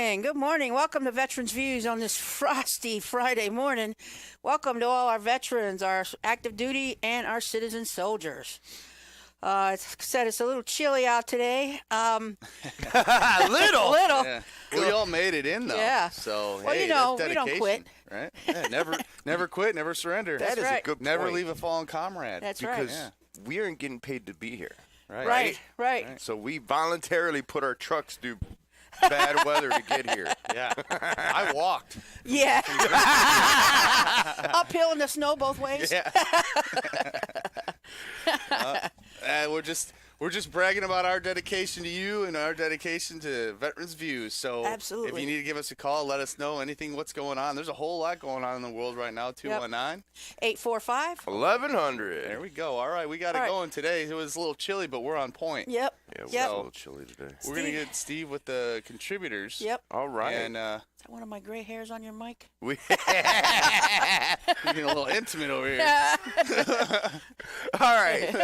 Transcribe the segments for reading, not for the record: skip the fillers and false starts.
morning. Good morning. Welcome to Veterans Views on this frosty Friday morning. Welcome to all our veterans, our active duty, and our citizen soldiers. It's said it's a little chilly out today. Little. Little. Yeah. We all made it in though. Yeah. So Well, hey, you know, that's we don't dedication, quit. right? Yeah, never quit, never surrender. That's That is right. a good Never point. leave a fallen comrade. That's because right. we aren't getting paid to be here. Right. So we voluntarily put our trucks through bad weather to get here. Yeah. I walked. Yeah. Uphill in the snow both ways. Yeah. We're just bragging about our dedication to you and our dedication to Veterans Views. So Absolutely. if you need to give us a call, let us know what's going on. There's a whole lot going on in the world right now. 219. 845. 1100. There we go. All right, we got it All right. going today. It was a little chilly, but we're on point. Yep. Yeah, it's Yep. a little chilly today. We're going to get Steve with the contributors. Yep. All right. And Is that one of my gray hairs on your mic? we getting a little intimate over here. All right.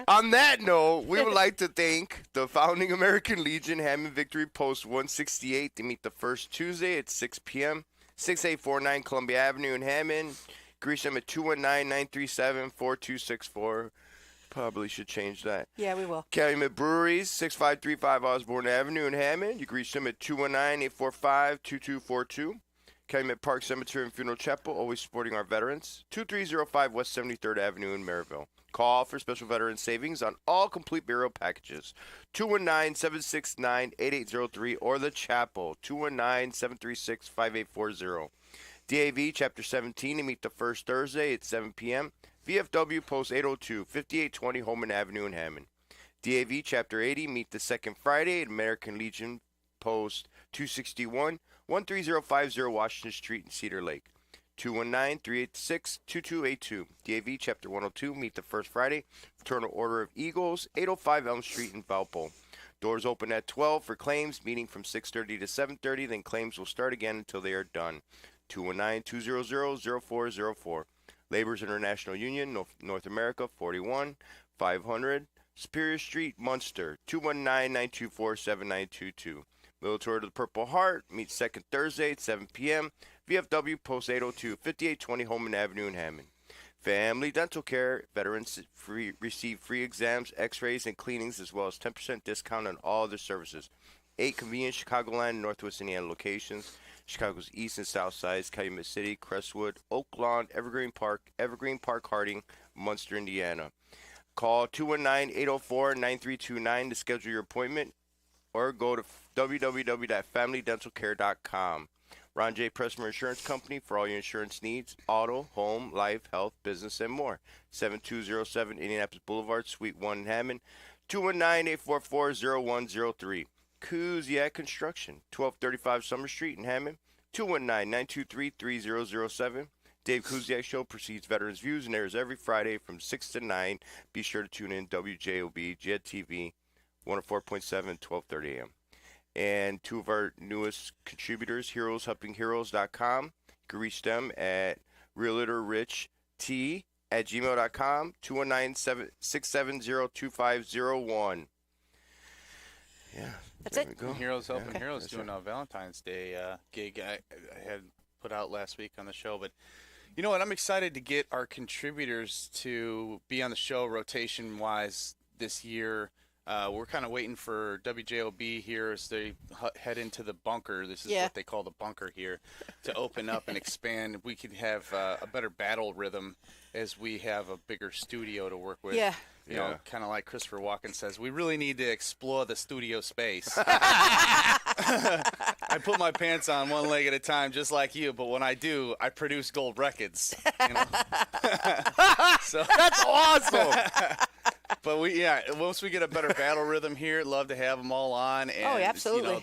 On that note, we would like to thank the Founding American Legion Hammond Victory Post 168 to meet the first Tuesday at 6 p.m. 6849 Columbia Avenue in Hammond. Grease them at 219-937-4264. Probably should change that. Yeah, we will. Calumet Breweries, 6535 Osborne Avenue in Hammond. You can reach them at 219-845-2242. Calumet Park Cemetery and Funeral Chapel, always supporting our veterans. 2305 West 73rd Avenue in Maryville. Call for special veteran savings on all complete burial packages. 219-769-8803 or the chapel, 219-736-5840. DAV Chapter 17 to meet the first Thursday at 7 p.m. VFW Post 802, 5820 Holman Avenue in Hammond. DAV Chapter 80 meet the second Friday at American Legion Post 261, 13050 Washington Street in Cedar Lake. 219-386-2282. DAV Chapter 102 meet the first Friday. Fraternal Order of Eagles, 805 Elm Street in Valpo. Doors open at 12 for claims, meeting from 6:30 to 7:30. Then claims will start again until they are done. 219-200-0404. Laborers International Union, North America, 41, 500, Superior Street, Munster, 219-924-7922. Military of the Purple Heart, meet second Thursday at 7 p.m. VFW Post 802, 5820 Holman Avenue in Hammond. Family Dental Care, veterans receive free exams, x-rays, and cleanings, as well as 10% discount on all other services. 8 convenient Chicagoland and Northwest Indiana locations. Chicago's east and south sides, Calumet City, Crestwood, Oak Lawn, Evergreen Park, Harding, Munster, Indiana. Call 219-804-9329 to schedule your appointment or go to www.familydentalcare.com. Ron J. Pressmer Insurance Company for all your insurance needs, auto, home, life, health, business, and more. 7207 Indianapolis Boulevard, Suite 1 in Hammond, 219-844-0103. Kuziak Construction, 1235 Summer Street in Hammond, 219-923-3007. Dave Kuziak Show precedes Veterans Views and airs every Friday from 6 to 9. Be sure to tune in WJOB, JED TV, 104.7, 1230 a.m. And two of our newest contributors, HeroesHelpingHeroes.com. You can reach them at realtorrich@gmail.com, 219-670-2501. Yeah. That's there it. we go. Heroes Helping Heroes that's doing a Valentine's Day gig I had put out last week on the show. But you know what? I'm excited to get our contributors to be on the show rotation-wise this year. We're kind of waiting for WJOB here as they head into the bunker. This is what they call the bunker here, to open up and expand. We could have a better battle rhythm as we have a bigger studio to work with. Yeah. You know, kind of like Christopher Walken says, we really need to explore the studio space. I put my pants on one leg at a time, just like you, but when I do, I produce gold records. You know? So That's awesome. But once we get a better battle rhythm here, love to have them all on, and absolutely. you know,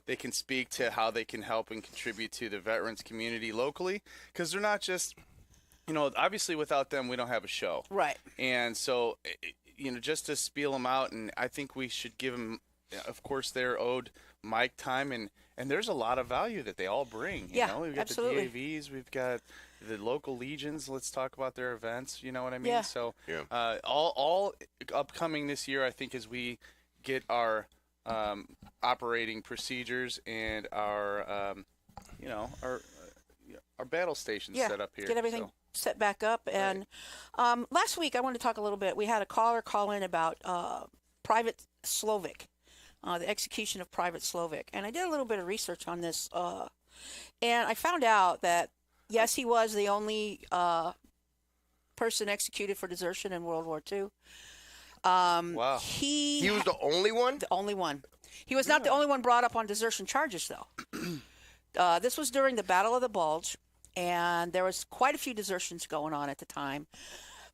they can speak to how they can help and contribute to the veterans community locally, because they're not just, you know, obviously without them we don't have a show, Right. and so you know, just to spiel them out, and I think we should give them, of course, they're owed mic time, and there's a lot of value that they all bring. You know, we've got absolutely. the DAVs, we've got the local legions. Let's talk about their events. You know what I mean? Yeah. So Yeah. all upcoming this year, I think, as we get our operating procedures and our, you know, our battle stations Yeah, set up here. get everything so. set back up. And last week, I wanted to talk a little bit. We had a caller call in about Private Slovic, the execution of Private Slovic. And I did a little bit of research on this. And I found out that, yes, he was the only person executed for desertion in World War II. Wow. He was the only one? The only one. He was not the only one brought up on desertion charges, though. This was during the Battle of the Bulge, and there was quite a few desertions going on at the time.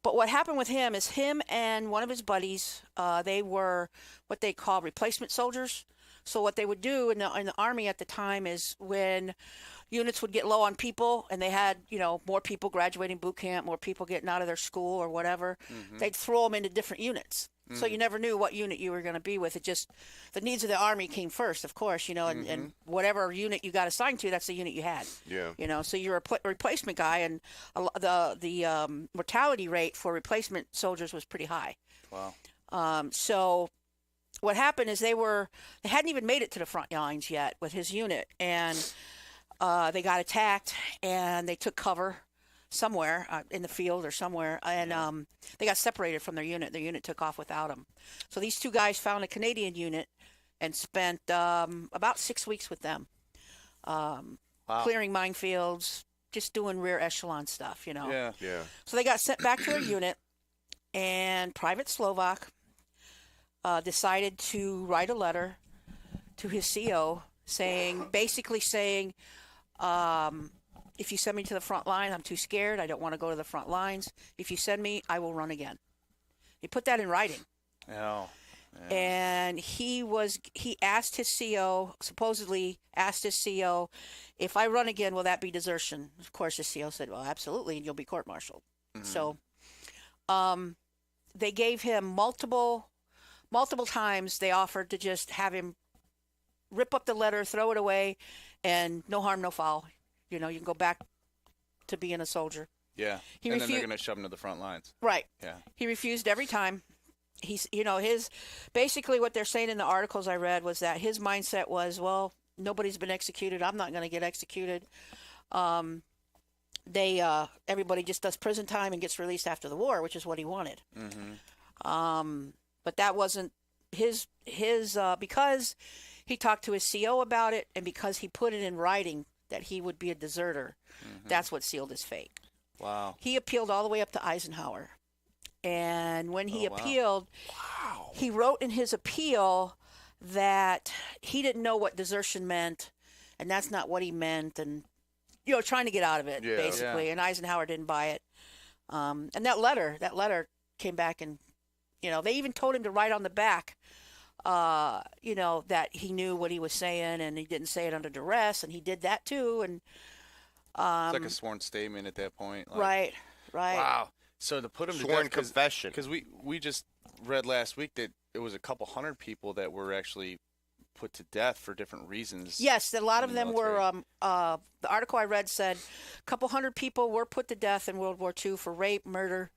But what happened with him is him and one of his buddies, they were what they call replacement soldiers. So what they would do in the Army at the time is when units would get low on people and they had, more people graduating boot camp, more people getting out of their school or whatever, they'd throw them into different units. So you never knew what unit you were going to be with. It just, the needs of the Army came first, of course, and whatever unit you got assigned to, that's the unit you had. Yeah. So you're a replacement guy, and the mortality rate for replacement soldiers was pretty high. Wow. So what happened is they hadn't even made it to the front lines yet with his unit, and they got attacked, and they took cover somewhere in the field or somewhere, and they got separated from their unit. Their unit took off without them. So these two guys found a Canadian unit and spent about 6 weeks with them, clearing minefields, just doing rear echelon stuff, Yeah. Yeah. So they got sent back to their unit, and Private Slovak decided to write a letter to his CO basically saying, if you send me to the front line, I'm too scared. I don't want to go to the front lines. If you send me, I will run again. He put that in writing. Oh. Yeah. And he asked his CO, supposedly asked his CO, if I run again, will that be desertion? Of course, his CO said, well, absolutely, and you'll be court-martialed. So they gave him multiple times. They offered to just have him rip up the letter, throw it away, and no harm, no foul. You can go back to being a soldier. Yeah. And then they're going to shove him to the front lines. Right. Yeah. He refused every time. He's, basically what they're saying in the articles I read was that his mindset was, well, nobody's been executed. I'm not going to get executed. Everybody just does prison time and gets released after the war, which is what he wanted. But that wasn't his because he talked to his CO about it, and because he put it in writing that he would be a deserter, that's what sealed his fate. Wow. He appealed all the way up to Eisenhower. And when he appealed, he wrote in his appeal that he didn't know what desertion meant, and that's not what he meant, and, trying to get out of it, basically. Yeah. And Eisenhower didn't buy it. And that letter came back, and, they even told him to write on the back, that he knew what he was saying, and he didn't say it under duress, and he did that too. And it's like a sworn statement at that point. Right. Wow. So to put him Sworn to death, confession. Because we just read last week that it was a couple hundred people that were actually put to death for different reasons. Yes, a lot of in the them were. military. The article I read said a couple hundred people were put to death in World War II for rape, murder,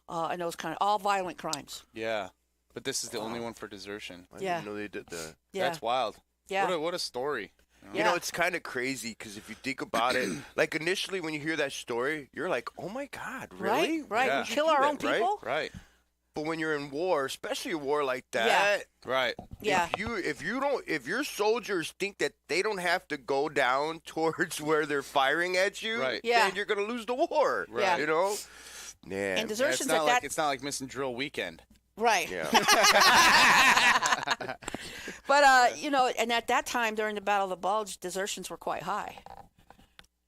and those kind of all violent crimes. Yeah. But this is the only one for desertion. I didn't know they did that. Yeah. That's wild. Yeah. What a story. You know, it's kind of crazy because if you think about it, like initially when you hear that story, you're like, oh my God, really? Right. Yeah. We kill our own that, right? people. Right. But when you're in war, especially a war like that, Right. Yeah. if your soldiers think that they don't have to go down towards where they're firing at you, Right. Yeah. then you're gonna lose the war. Right. You know? Yeah. And Yeah, desertion's at that. it's not like missing drill weekend. Right. Yeah. But and at that time during the Battle of the Bulge, desertions were quite high.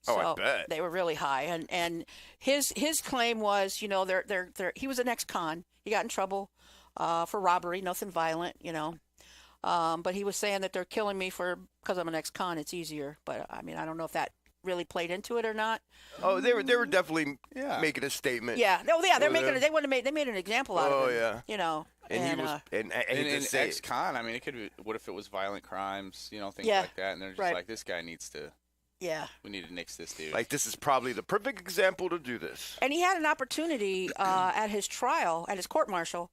Oh, I So bet. they were really high, and his claim was, he was an ex-con. He got in trouble for robbery, nothing violent, but he was saying that they're killing me because I'm an ex-con. It's easier, but I mean, I don't know if that really played into it or not. Oh, they were definitely Yeah. making a statement. Yeah, no, yeah, they're Well, making they made an example out of him. Oh, yeah. And he was, and I hate to And say it. ex-con, I mean, it could be, what if it was violent crimes, things Yeah. like that, and they're just Right. like, this guy needs to, Yeah. we need to nix this dude. Like, this is probably the perfect example to do this. And he had an opportunity at his trial, at his court-martial,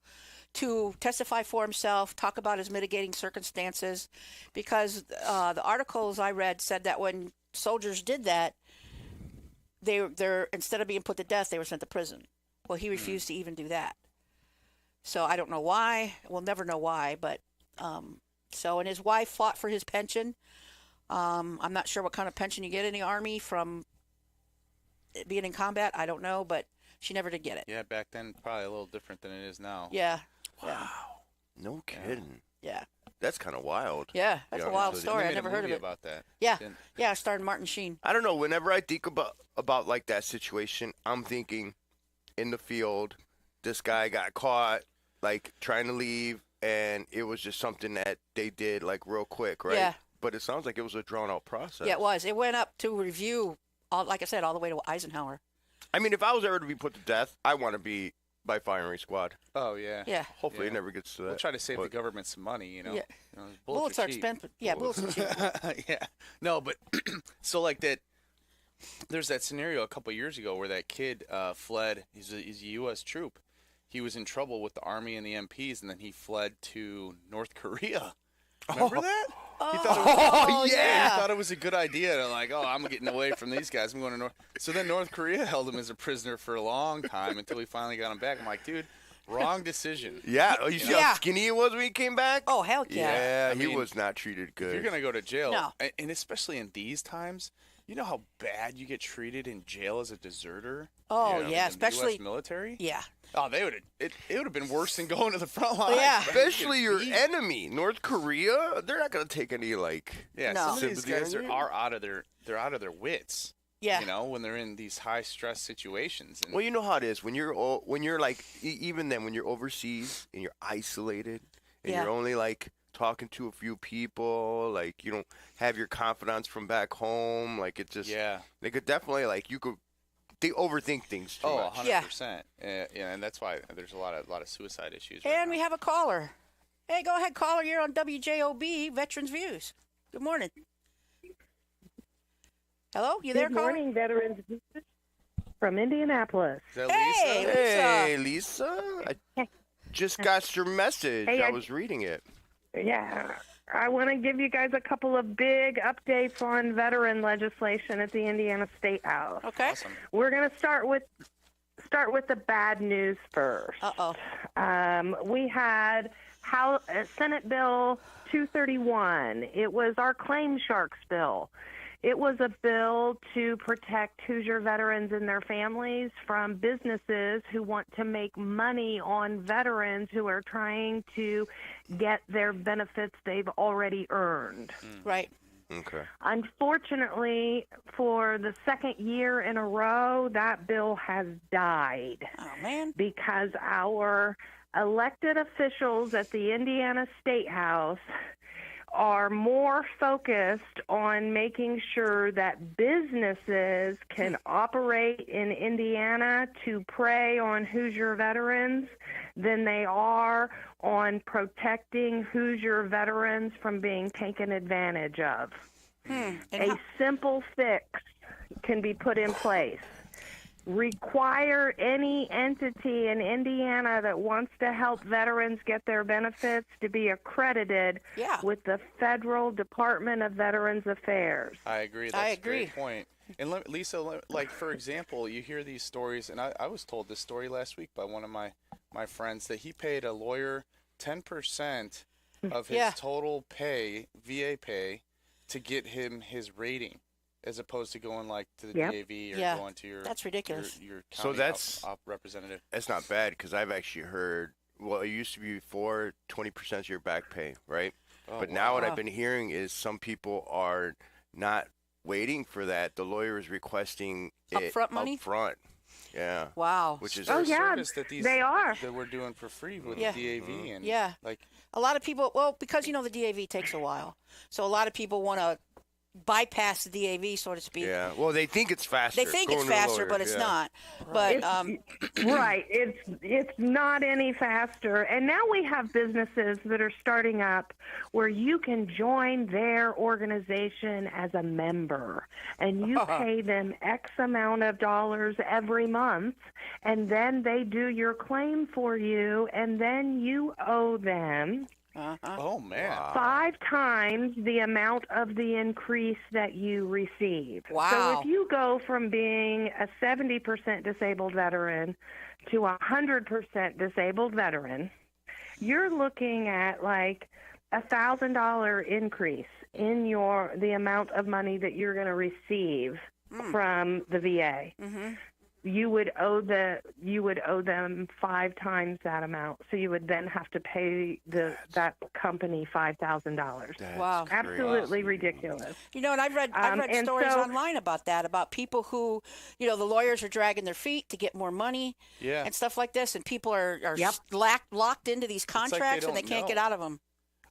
to testify for himself, talk about his mitigating circumstances, because the articles I read said that when soldiers did that, they're instead of being put to death, they were sent to prison. Well, he refused to even do that. So I don't know why. We'll never know why. But so, and his wife fought for his pension. I'm not sure what kind of pension you get in the Army from being in combat. I don't know, but she never did get it. Yeah, back then probably a little different than it is now. Yeah. Wow. No kidding. Yeah. That's kind of wild. Yeah. That's Yeah, a wild so they story. They I made a never heard of movie it. about that. Yeah. Didn't- Yeah. It starred Martin Sheen. I don't know. Whenever I think about like that situation, I'm thinking in the field, this guy got caught like trying to leave, and it was just something that they did like real quick, right? Yeah. But it sounds like it was a drawn out process. Yeah, it was. It went up to review, like I said, all the way to Eisenhower. I mean, if I was ever to be put to death, I want to be by firing squad. Oh yeah. Yeah. Hopefully, Yeah. it never gets to that. We'll try to save the but- government some money, you know. Yeah. You know, Bullets are cheap. expensive. Yeah, bullets are cheap. Yeah. No, but so like that. There's that scenario a couple years ago where that kid fled. He's a U.S. troop. He was in trouble with the Army and the MPs, and then he fled to North Korea. Remember that? He thought it was, Oh, he yeah. thought it was a good idea to like, oh, I'm getting away from these guys. I'm going to North. So then North Korea held him as a prisoner for a long time until we finally got him back. I'm like, dude, wrong decision. Yeah. Oh, you see Yeah. how skinny he was when he came back? Oh, hell yeah. Yeah, I he mean, was not treated If good. you're gonna go to jail, No. and especially in these times, you know how bad you get treated in jail as a deserter. Oh, You know, yeah, in the especially- U.S. military. Yeah. Oh, they would have. It would have been worse than going to the front line. Yeah. Especially your enemy, North Korea. They're not gonna take any like. Yeah, No. some of these Sympathy guys on you? are out of their wits. Yeah. You know, when they're in these high stress situations. And Well, you know how it is when you're like even then when you're overseas and you're isolated and Yeah. you're only like talking to a few people, like you don't have your confidants from back home, like it just yeah. they could definitely like they overthink things too Oh, much. 100%. Yeah, and that's why there's a lot of suicide issues. Right And now. we have a caller. Hey, go ahead, caller. You're on WJOB Veterans Views. Good morning. Hello, you there, Good caller? morning, veterans from Indianapolis. Is that Hey! Lisa? Hey, Lisa, I just got your message. Hey, I I- was reading it. Yeah, I want to give you guys a couple of big updates on veteran legislation at the Indiana State House. Okay. Awesome. We're going to start with the bad news first. Uh-oh. We had Senate Bill 231. It was our Claim Sharks bill. It was a bill to protect Hoosier veterans and their families from businesses who want to make money on veterans who are trying to get their benefits they've already earned. Right. Okay. Unfortunately, for the second year in a row, that bill has died Oh, man. because our elected officials at the Indiana State House are more focused on making sure that businesses can operate in Indiana to prey on Hoosier veterans than they are on protecting Hoosier veterans from being taken advantage of. And A how- simple fix can be put in place. Require any entity in Indiana that wants to help veterans get their benefits to be accredited Yeah. with the Federal Department of Veterans Affairs. I agree. That's I a great agree. point. And Lisa, like for example, you hear these stories, and I was told this story last week by one of my friends that he paid a lawyer 10% of his Yeah. total pay, VA pay, to get him his rating, as opposed to going like to the Yep. DAV or Yeah. going to your That's ridiculous. your So county that's- representative. That's not bad because I've actually heard. Well, it used to be before 20% of your back pay, right? Oh, But now what wow. I've been hearing is some people are not waiting for that. The lawyer is requesting it Upfront money? Upfront. Yeah. Wow. Which is Oh, There's a yeah, service that they are. that we're doing for free with Yeah. the DAV and Yeah. like A lot of people, well, because, the DAV takes a while. So a lot of people want to, bypass the DAV, so to speak. Yeah. Well, they think it's faster. They think it's going to a faster, lawyer. but it's Yeah. not. But Right. It's not any faster. And now we have businesses that are starting up where you can join their organization as a member and you pay them X amount of dollars every month, and then they do your claim for you, and then you owe them Oh man. 5 times the amount of the increase that you receive. Wow. So if you go from being a 70% disabled veteran to a 100% disabled veteran, you're looking at like $1,000 increase in the amount of money that you're going to receive from the VA. You would owe them 5 times that amount. So you would then have to pay that company $5,000. That's Wow. crazy. Absolutely ridiculous. You know, and I've read and stories so- online about that, about people who, you know, the lawyers are dragging their feet to get more money Yeah. and stuff like this, and people are Yep. locked into these like they contracts and they don't can't get know. out of them.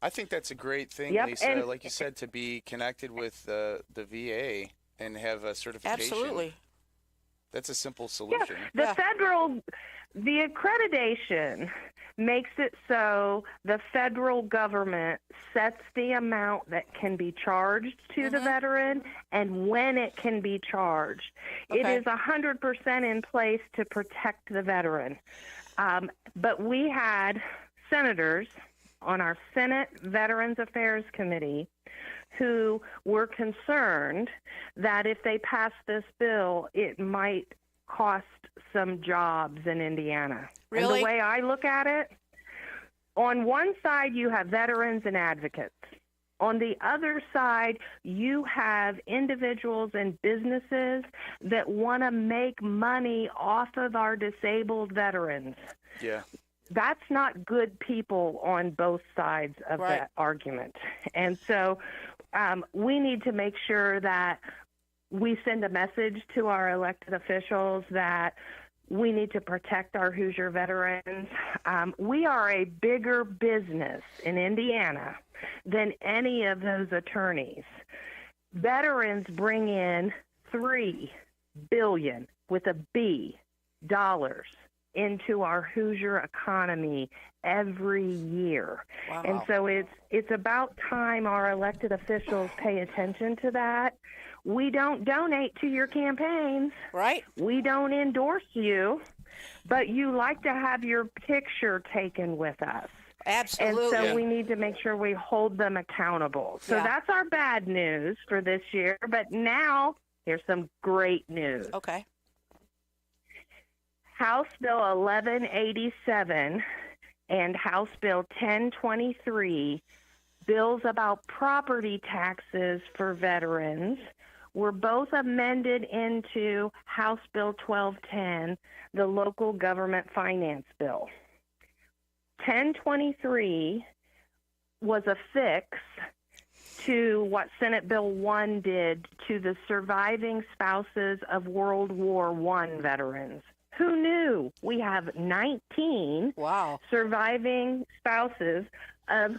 I think that's a great thing, Yep, Lisa. and- Like you said, to be connected with the VA and have a certification. Absolutely. That's a simple Yeah, solution. the accreditation makes it so the federal government sets the amount that can be charged to the veteran and when it can be charged. It Okay. is 100% in place to protect the veteran. But we had senators on our Senate Veterans Affairs Committee who were concerned that if they passed this bill, it might cost some jobs in Indiana. And Really? the way I look at it, on one side you have veterans and advocates. On the other side, you have individuals and businesses that want to make money off of our disabled veterans. Yeah. That's not good people on both sides of Right. that argument. And so we need to make sure that we send a message to our elected officials that we need to protect our Hoosier veterans. We are a bigger business in Indiana than any of those attorneys. Veterans bring in $3 billion with a B dollars into our Hoosier economy every year. Wow. And so it's about time our elected officials pay attention to that. We don't donate to your campaigns. Right? We don't endorse you, but you like to have your picture taken with us. Absolutely. And so we need to make sure we hold them accountable. So Yeah. that's our bad news for this year. But now here's some great news. Okay. House Bill 1187 and House Bill 1023, bills about property taxes for veterans, were both amended into House Bill 1210, the local government finance bill. 1023 was a fix to what Senate Bill 1 did to the surviving spouses of World War I veterans. Who knew? We have 19 Wow. surviving spouses of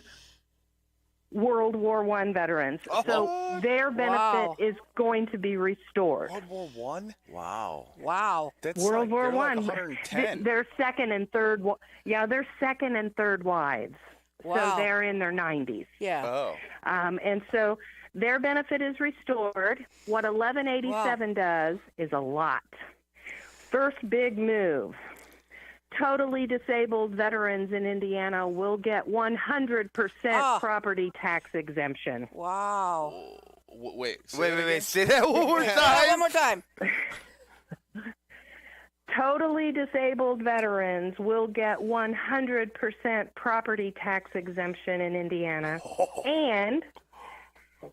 World War I veterans. So their benefit Wow. is going to be restored. World War One. Wow. Wow. That's World War they're One. Like 110. They're second and third. They're second and third wives. Wow. So they're in their 90s. Yeah. Oh. And so their benefit is restored. What 1187 does is a lot. First big move. Totally disabled veterans in Indiana will get 100% Ah. property tax exemption. Wow. Wait. say Wait, that wait, again? wait. Say that one more One time. more time. Totally disabled veterans will get 100% property tax exemption in Indiana. And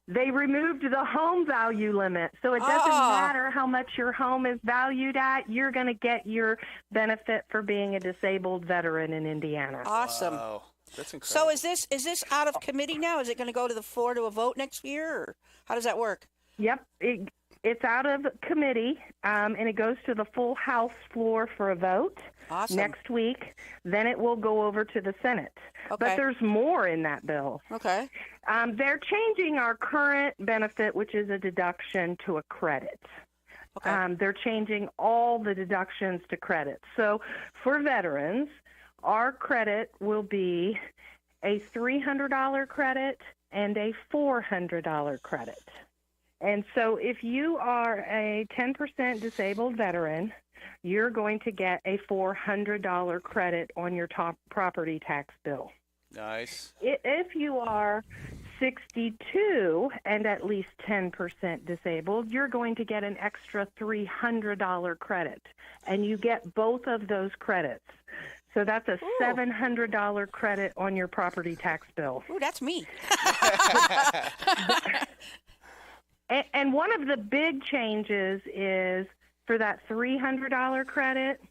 they removed the home value limit. So it doesn't matter how much your home is valued at, you're going to get your benefit for being a disabled veteran in Indiana. Awesome. Wow. That's incredible. So is this out of committee now? Is it going to go to the floor to a vote next year, or how does that work? Yep. It's out of committee, and it goes to the full House floor for a vote Awesome. next week. Then it will go over to the Senate. Okay. But there's more in that bill. Okay. They're changing our current benefit, which is a deduction, to a credit. Okay. They're changing all the deductions to credits. So for veterans, our credit will be a $300 credit and a $400 credit. And so if you are a 10% disabled veteran, you're going to get a $400 credit on your top property tax bill. Nice. If you are 62 and at least 10% disabled, you're going to get an extra $300 credit, and you get both of those credits. So that's a $700 credit on your property tax bill. Ooh, that's me. And one of the big changes is for that $300 credit,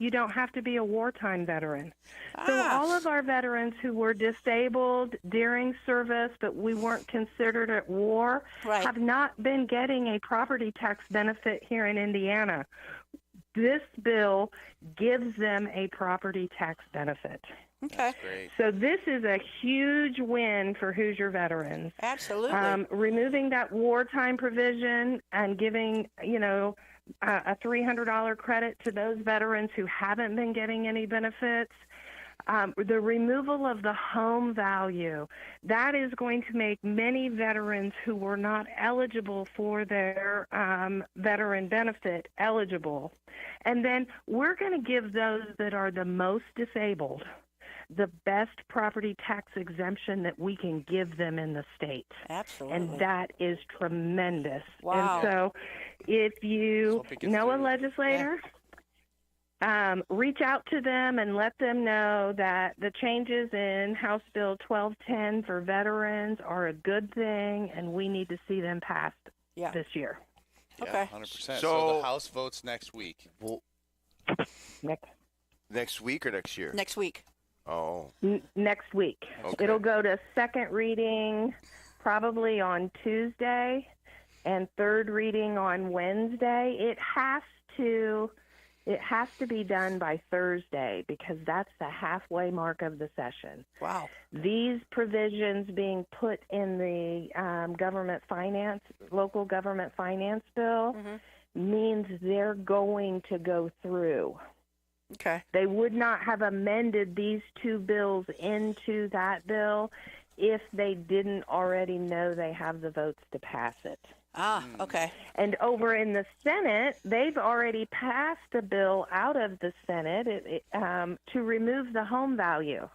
you don't have to be a wartime veteran. So all of our veterans who were disabled during service, but we weren't considered at war, Right. have not been getting a property tax benefit here in Indiana. This bill gives them a property tax benefit. Okay. Great. So this is a huge win for Hoosier veterans. Absolutely. Removing that wartime provision and giving, a $300 credit to those veterans who haven't been getting any benefits. The removal of the home value, that is going to make many veterans who were not eligible for their veteran benefit eligible. And then we're going to give those that are the most disabled the best property tax exemption that we can give them in the state. Absolutely. And that is tremendous. Wow. And so if you Hope it gets know a through. legislator, reach out to them and let them know that the changes in House Bill 1210 for veterans are a good thing, and we need to see them passed Yeah. this year. Yeah, Okay. 100%. So- So the House votes next week. Well, Next, next week or next year? Next week. Oh, next week. Okay. It'll go to second reading probably on Tuesday and third reading on Wednesday. It has to be done by Thursday because that's the halfway mark of the session. Wow. These provisions being put in the local government finance bill means they're going to go through. Okay. They would not have amended these two bills into that bill if they didn't already know they have the votes to pass it. Ah, okay. And over in the Senate, they've already passed a bill out of the Senate to remove the home value.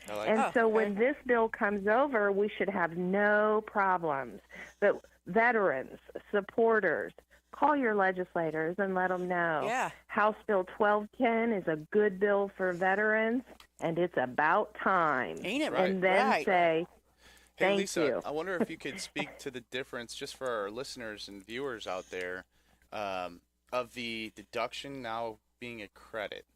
I like And Oh, so okay. when this bill comes over, we should have no problems. But veterans, supporters, call your legislators and let them know. Yeah. House Bill 1210 is a good bill for veterans, and it's about time. Ain't it Right. And then right. say, Hey, Thank Lisa, you. I wonder if you could speak to the difference, just for our listeners and viewers out there, of the deduction now being a credit.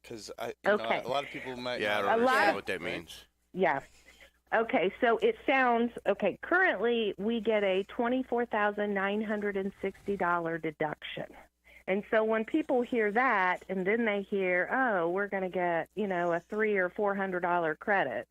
Because Okay. a lot of people might yeah, I not don't A lot understand of- what that means. yeah. Okay, so it sounds okay. Currently, we get a $24,960 deduction. And so when people hear that, and then they hear, oh, we're going to get, a $300 or $400 credit,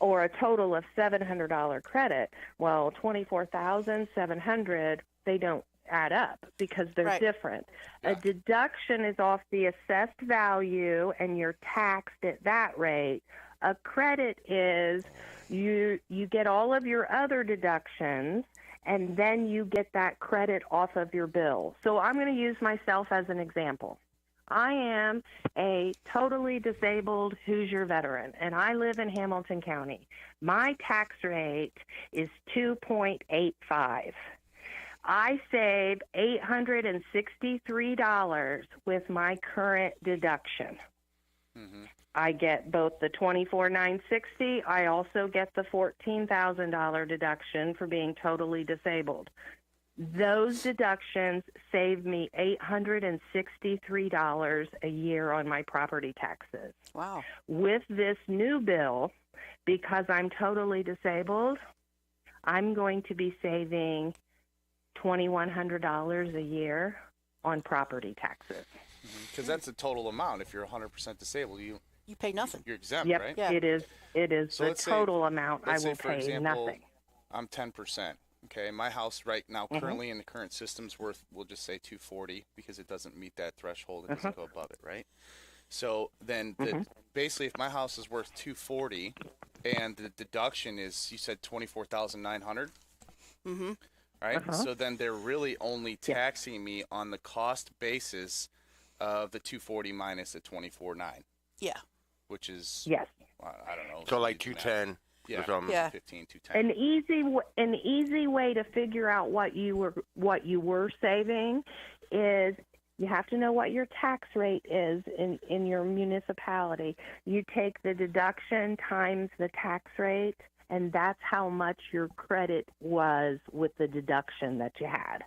or a total of $700 credit. Well, $24,700, they don't add up because they're Right. different. Yeah. A deduction is off the assessed value, and you're taxed at that rate. A credit is you get all of your other deductions, and then you get that credit off of your bill. So I'm going to use myself as an example. I am a totally disabled Hoosier veteran, and I live in Hamilton County. My tax rate is 2.85. I save $863 with my current deduction. I get both the $24,960. I also get the $14,000 deduction for being totally disabled. Those deductions save me $863 a year on my property taxes. Wow. With this new bill, because I'm totally disabled, I'm going to be saving $2,100 a year on property taxes. Because that's the total amount. If you're 100% disabled, You pay nothing. you're exempt, Yep, right? Yeah. it is. It is So the let's say- total amount I Let's say, will for pay example, nothing. I'm 10%. Okay, my house right now, Mm-hmm. currently in the current system's worth, we'll just say 240 because it doesn't meet that threshold. It doesn't Mm-hmm. go above it, right? So then, basically, if my house is worth 240, and the deduction is, you said 24,900. Mm-hmm. Right. Uh-huh. So then they're really only taxing me on the cost basis of the 240 minus the 24.9, Yeah. which is Yes. I don't know. So like easy math. 210 Yeah. or something. Yeah. 15, 210. An easy way to figure out what you were saving is you have to know what your tax rate is in your municipality. You take the deduction times the tax rate, and that's how much your credit was with the deduction that you had.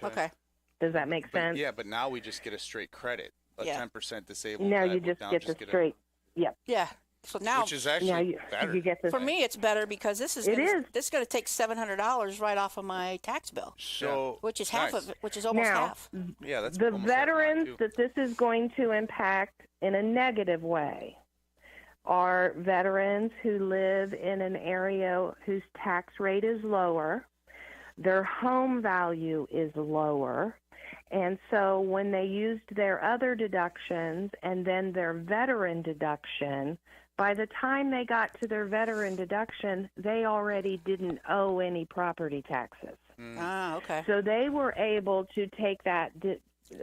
Okay. Does that make But, sense? yeah, but now we just get a straight credit, a Yeah. 10% disabled. No, credit. you just Now get the straight. Yep. Yeah. So now, which is actually better. you get the. for me, it's better because this is It gonna, is. this is going to take $700 right off of my tax bill, So which is half nice. of it, which is almost Now, half. Yeah, that's the almost half mine, veterans too. that this is going to impact in a negative way are veterans who live in an area whose tax rate is lower, their home value is lower, and so when they used their other deductions and then their veteran deduction, by the time they got to their veteran deduction, they already didn't owe any property taxes. Ah, okay. So they were able to take that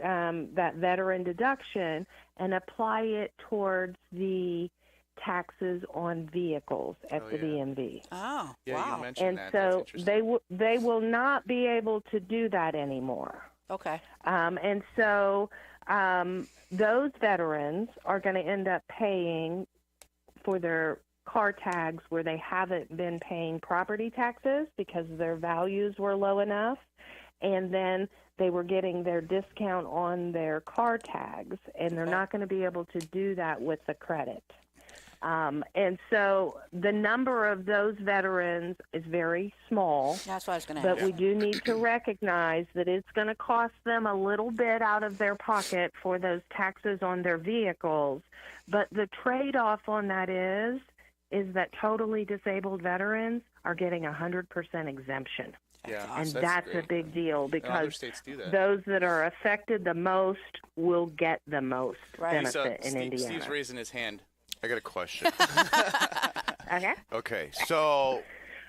that veteran deduction and apply it towards the taxes on vehicles at Oh, the yeah. DMV. Oh, Yeah, wow. you mentioned And that. so That's they will not be able to do that anymore. Okay. And so those veterans are going to end up paying for their car tags where they haven't been paying property taxes because their values were low enough, and then they were getting their discount on their car tags, and they're not going to be able to do that with the credit. And so the number of those veterans is very small. That's what I was going to But ask. we do need to recognize that it's going to cost them a little bit out of their pocket for those taxes on their vehicles. But the trade-off on that is that totally disabled veterans are getting 100% exemption. Yeah, And that's a great. big deal And other because states do that. those that are affected the most will get the most Right. benefit in Indiana. Steve's raising his hand. I got a question. Okay? Okay, so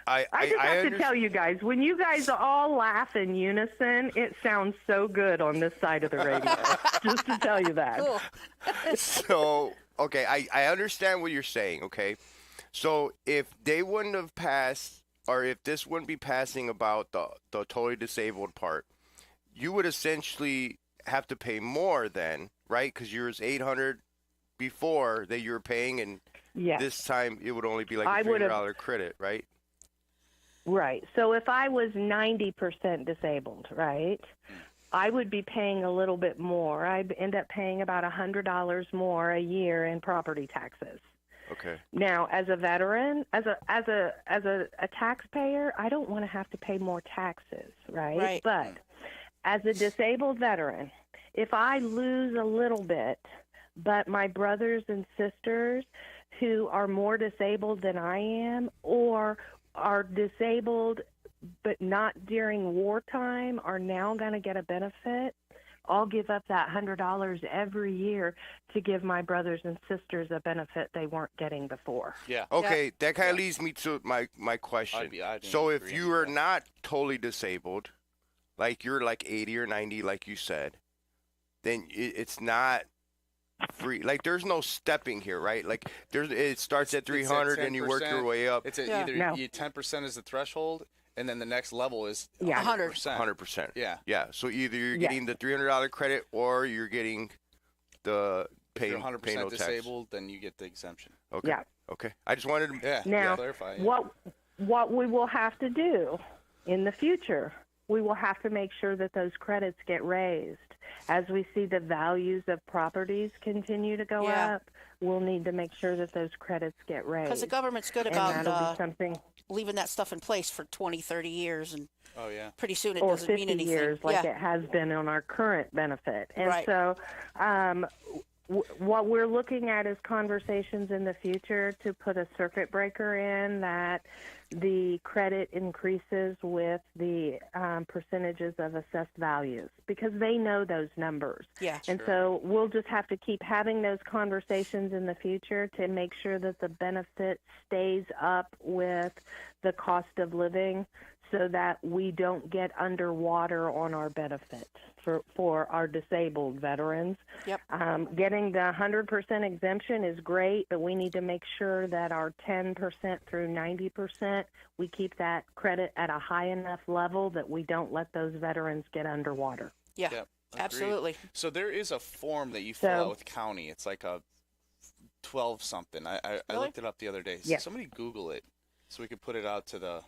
I just have to under- tell you guys, when you guys all laugh in unison, it sounds so good on this side of the radio. Just to tell you that. Cool. So, okay, I understand what you're saying, okay? So if they wouldn't have passed, or if this wouldn't be passing about the totally disabled part, you would essentially have to pay more then, right? Because yours 800 before that you were paying, and Yes. this time it would only be like I a would've- $300 credit, right? Right. So if I was 90% disabled, right, I would be paying a little bit more. I'd end up paying about $100 more a year in property taxes. Okay. Now, as a veteran, as a taxpayer, I don't want to have to pay more taxes, right? Right. But as a disabled veteran, if I lose a little bit, but my brothers and sisters who are more disabled than I am, or are disabled but not during wartime, are now going to get a benefit, I'll give up that $100 every year to give my brothers and sisters a benefit they weren't getting before. Yeah. Okay, that kind of leads me to my question. I'd So if agree you on are that. not totally disabled, like you're like 80 or 90, like you said, then it's not free. Like there's no stepping here, right? Like it starts at It's at 300 and you work your 10%. way up. It's Yeah. either No. 10% is the threshold, and then the next level is Yeah. 100%. 100%. Yeah. Yeah. So either you're Yeah. getting the $300 credit or you're getting the If pay you're pay 100% no tax. disabled, then you get the exemption. Okay. Yeah. Okay. I just wanted to. Yeah. Now, clarify. Yeah. what we will have to do in the future, we will have to make sure that those credits get raised. As we see the values of properties continue to go Yeah. up, we'll need to make sure that those credits get raised. Because the government's good and about that'll be something. leaving that stuff in place for 20, 30 years and Oh yeah. pretty soon it or doesn't 50 mean anything. years like yeah. it has been on our current benefit. And Right. so what we're looking at is conversations in the future to put a circuit breaker in that the credit increases with the percentages of assessed values, because they know those numbers. Yeah. And so we'll just have to keep having those conversations in the future to make sure that the benefit stays up with the cost of living, so that we don't get underwater on our benefits for our disabled veterans. Yep. Getting the 100% exemption is great, but we need to make sure that our 10% through 90%, we keep that credit at a high enough level that we don't let those veterans get underwater. Yeah. Yep, agreed. Absolutely. So there is a form that you fill So- out with county. It's like a 12 something. I Really? looked it up the other day. Yeah. Somebody Google it so we could put it out to the.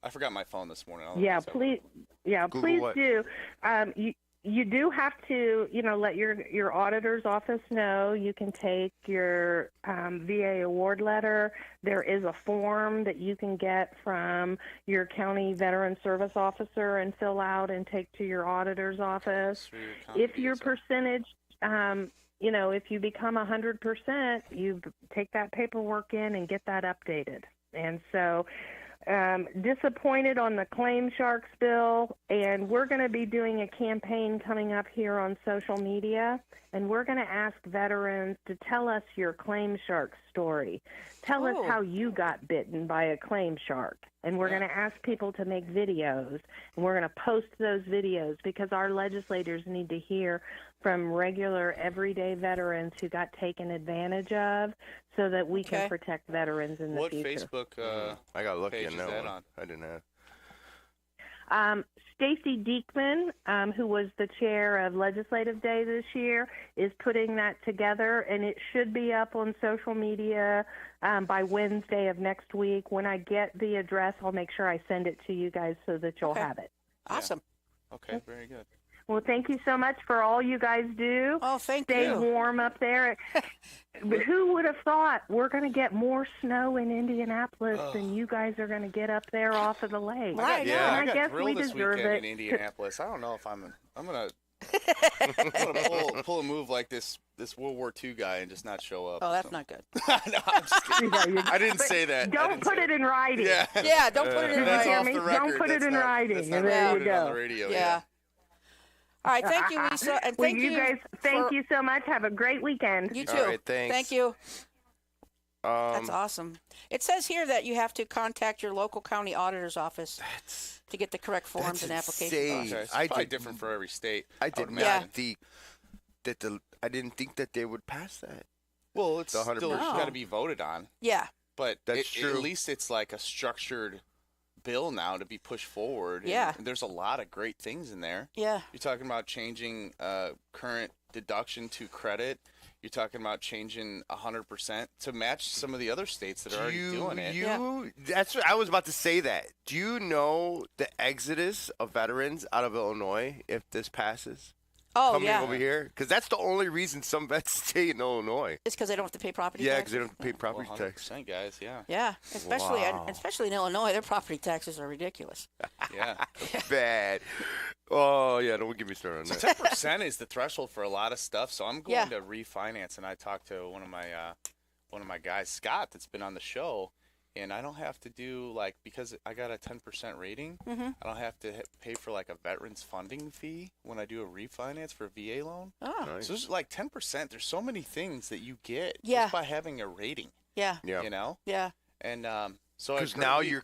I forgot my phone this morning. I'll Yeah, look this up. please. Yeah, Google please what? do. You do have to, let your auditor's office know. You can take your VA award letter. There is a form that you can get from your county veteran service officer and fill out and take to your auditor's office. Through your county If your VSO. percentage, if you become 100%, you take that paperwork in and get that updated. And so, disappointed on the Claim Sharks bill, and we're going to be doing a campaign coming up here on social media, and we're going to ask veterans to tell us your Claim Shark story. Tell us Oh. how you got bitten by a claim shark. And we're Yeah. going to ask people to make videos, and we're going to post those videos because our legislators need to hear from regular, everyday veterans who got taken advantage of, so that we Okay. can protect veterans in the What future. Facebook? I got lucky page on is that that one. on? I didn't have. Stacy Diekman, who was the chair of Legislative Day this year, is putting that together, and it should be up on social media by Wednesday of next week. When I get the address, I'll make sure I send it to you guys so that you'll Okay. have it. Awesome. Okay, very good. Well, thank you so much for all you guys do. Oh, thank Stay you. warm up there. But who would have thought we're going to get more snow in Indianapolis than you guys are going to get up there off of the lake? Right, And yeah. I I got guess we grilled this deserve weekend it. in Indianapolis. I don't know if I'm gonna pull a move like this World War II guy and just not show up. Oh, that's So- not good. No, I'm just kidding. Yeah, you- I didn't say that. I Don't didn't put say it in writing. Yeah. Yeah, don't put it in Did you That's hear writing. off me? the Don't record. put it That's in not- writing. That's not And what there I you put it on go. the radio. Yeah. All right, thank you, Lisa, and Well, thank you guys, thank for- you so much. Have a great weekend. You All too. right, thanks. Thank you. That's Um, awesome. It says here that you have to contact your local county auditor's office to get the correct forms and application insane. process. Okay, it's I probably did- different for every state. I would did imagine. not think that I didn't think that they would pass that. Well, it's The still 100%. got to be voted on, Yeah, but That's at true. least it's like a structured bill now to be pushed forward. and Yeah. there's a lot of great things in there. yeah, You're talking about changing current deduction to credit. You're talking about changing 100% to match some of the other states that are already doing it. That's what I was about to say. That do you know the exodus of veterans out of Illinois if this passes? oh Coming yeah. over here, because that's the only reason some vets stay in Illinois. It's because they don't have to pay property Yeah, tax. because they don't have to pay property Well, tax. 100%, guys. Yeah. Yeah, especially Wow. especially in Illinois, their property taxes are ridiculous. Yeah. Bad. Oh yeah, don't get me started on So that. 10% is the threshold for a lot of stuff. So I'm going Yeah. to refinance, and I talked to one of my guys, Scott, that's been on the show, and I don't have to do because I got a 10% rating. Mhm. I don't have to pay for a veterans funding fee when I do a refinance for a VA loan. Oh, Nice. So there's 10%. There's so many things that you get Yeah. just by having a rating. yeah, Yeah, You know, yeah, and so I because now encourage- you're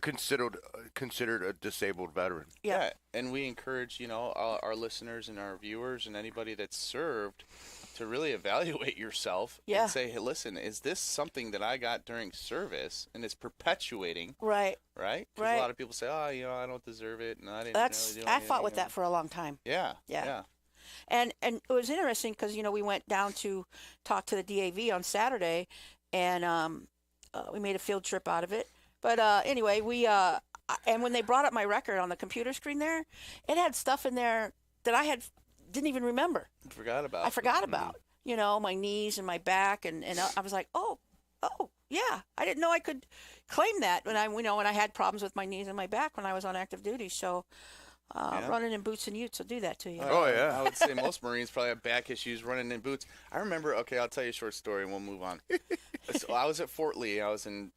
considered a disabled veteran. yeah. and we encourage our listeners and our viewers and anybody that's served to really evaluate yourself Yeah. and say, hey, listen, is this something that I got during service and it's perpetuating, Right. right? 'Cause Right. a lot of people say, oh, I don't deserve it, and I didn't. That's really do I fought with anything," that for a long time. Yeah. Yeah. Yeah. And it was interesting because we went down to talk to the DAV on Saturday, and we made a field trip out of it. But anyway, and when they brought up my record on the computer screen there, it had stuff in there that I didn't even remember. Forgot about. I forgot about. My knees and my back, and I was like, oh, yeah, I didn't know I could claim that when I had problems with my knees and my back when I was on active duty. So Yeah. Running in boots and utes will do that to you. Oh, yeah. I would say most Marines probably have back issues running in boots. I remember, okay, I'll tell you a short story and we'll move on. So I was at Fort Lee. I was in